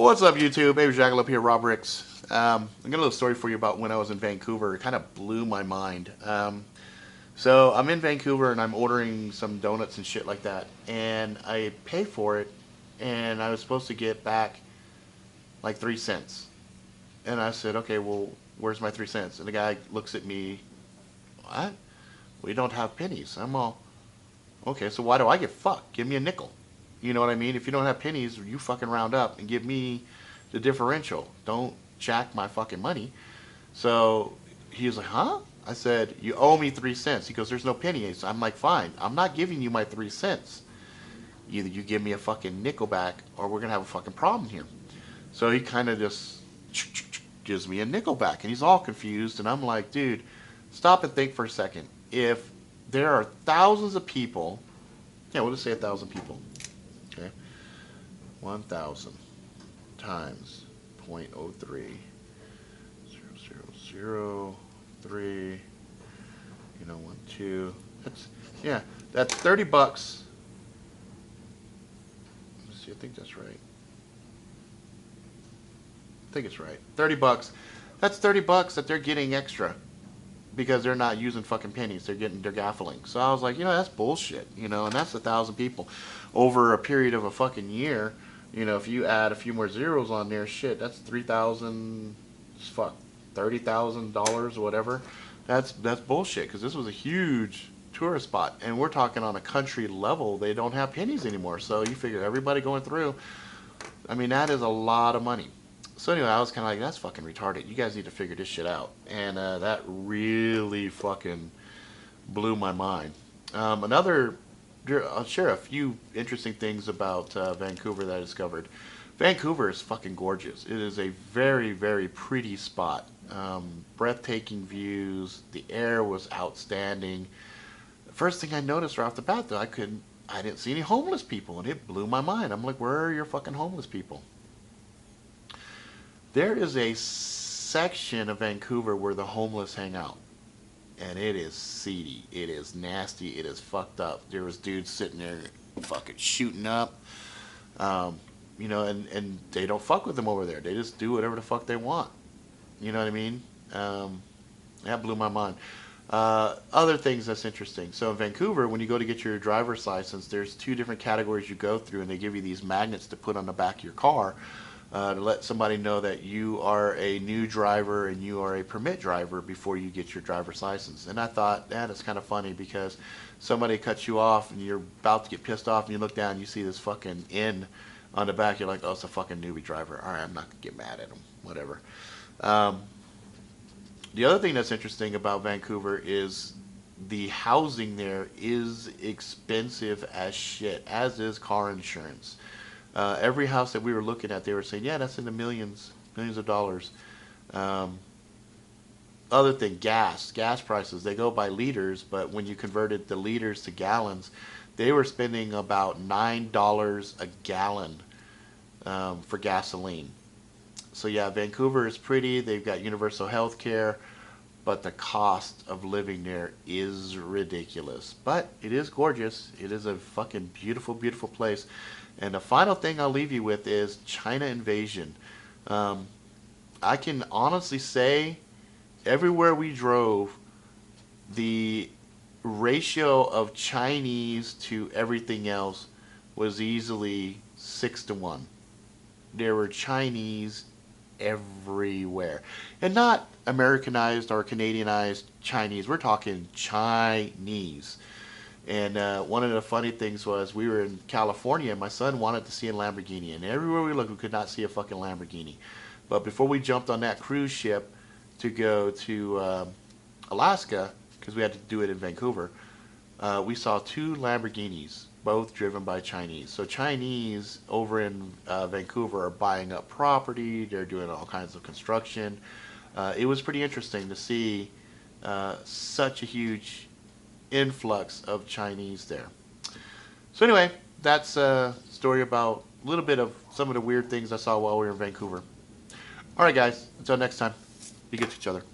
What's up, YouTube? Baby Jackalope here, Rob Ricks. I got a little story for you about when I was in Vancouver. It kind of blew my mind. So I'm in Vancouver and I'm ordering some donuts and shit like that, and I pay for it, and I was supposed to get back like 3 cents. And I said, okay, well, where's my 3 cents? And the guy looks at me, what? We don't have pennies. I'm all, okay, so why do I get fucked? Give me a nickel. You know what I mean? If you don't have pennies, you fucking round up and give me the differential. Don't jack my fucking money. So he was like, huh? I said, you owe me 3 cents. He goes, there's no pennies. I'm like, fine. I'm not giving you my 3 cents. Either you give me a fucking nickel back or we're going to have a fucking problem here. So he kind of just gives me a nickel back. And he's all confused. And I'm like, dude, stop and think for a second. If there are thousands of people, yeah, we'll just say 1,000 people. Okay, 1,000 times 0.03, 0.0003, you know, 1, 2, that's, yeah, that's 30 bucks. Let's see, I think that's right. I think it's right. 30 bucks. That's 30 bucks that they're getting extra because they're not using fucking pennies. They're gaffling. So I was like, you know, that's bullshit, you know, and that's 1,000 people over a period of a fucking year. You know, if you add a few more zeros on there, shit, that's 3,000, fuck, $30,000 or whatever. That's bullshit, because this was a huge tourist spot, and we're talking on a country level. They don't have pennies anymore. So you figure everybody going through, I mean, that is a lot of money. So anyway, I was kind of like, that's fucking retarded. You guys need to figure this shit out. And that really fucking blew my mind. I'll share a few interesting things about Vancouver that I discovered. Vancouver is fucking gorgeous. It is a very, very pretty spot. Breathtaking views. The air was outstanding. The first thing I noticed right off the bat, though, I didn't see any homeless people, and it blew my mind. I'm like, where are your fucking homeless people? There is a section of Vancouver where the homeless hang out. And it is seedy. It is nasty. It is fucked up. There was dudes sitting there fucking shooting up. You know, and they don't fuck with them over there. They just do whatever the fuck they want. You know what I mean? That blew my mind. Other things that's interesting. So in Vancouver, when you go to get your driver's license, there's 2 different categories you go through, and they give you these magnets to put on the back of your car. To let somebody know that you are a new driver and you are a permit driver before you get your driver's license. And I thought, that is kind of funny, because somebody cuts you off and you're about to get pissed off and you look down and you see this fucking N on the back. You're like, oh, it's a fucking newbie driver. All right, I'm not going to get mad at him. Whatever. The other thing that's interesting about Vancouver is the housing there is expensive as shit, as is car insurance. Every house that we were looking at, they were saying, yeah, that's in the millions of dollars. Other thing, gas prices, they go by liters, but when you converted the liters to gallons, they were spending about $9 a gallon for gasoline. So yeah, Vancouver is pretty. They've got universal health care, but the cost of living there is ridiculous. But it is gorgeous. It is a fucking beautiful, beautiful place. And the final thing I'll leave you with is China invasion. I can honestly say everywhere we drove, the ratio of Chinese to everything else was easily 6-to-1. There were Chinese everywhere. And not Americanized or Canadianized Chinese. We're talking Chinese. And one of the funny things was, we were in California and my son wanted to see a Lamborghini, and everywhere we looked we could not see a fucking Lamborghini. But before we jumped on that cruise ship to go to Alaska, because we had to do it in Vancouver, we saw 2 Lamborghinis, both driven by Chinese. So Chinese over in Vancouver are buying up property. They're doing all kinds of construction. It was pretty interesting to see such a huge influx of Chinese there. So anyway, that's a story about a little bit of some of the weird things I saw while we were in Vancouver. Alright guys, until next time, be good to each other.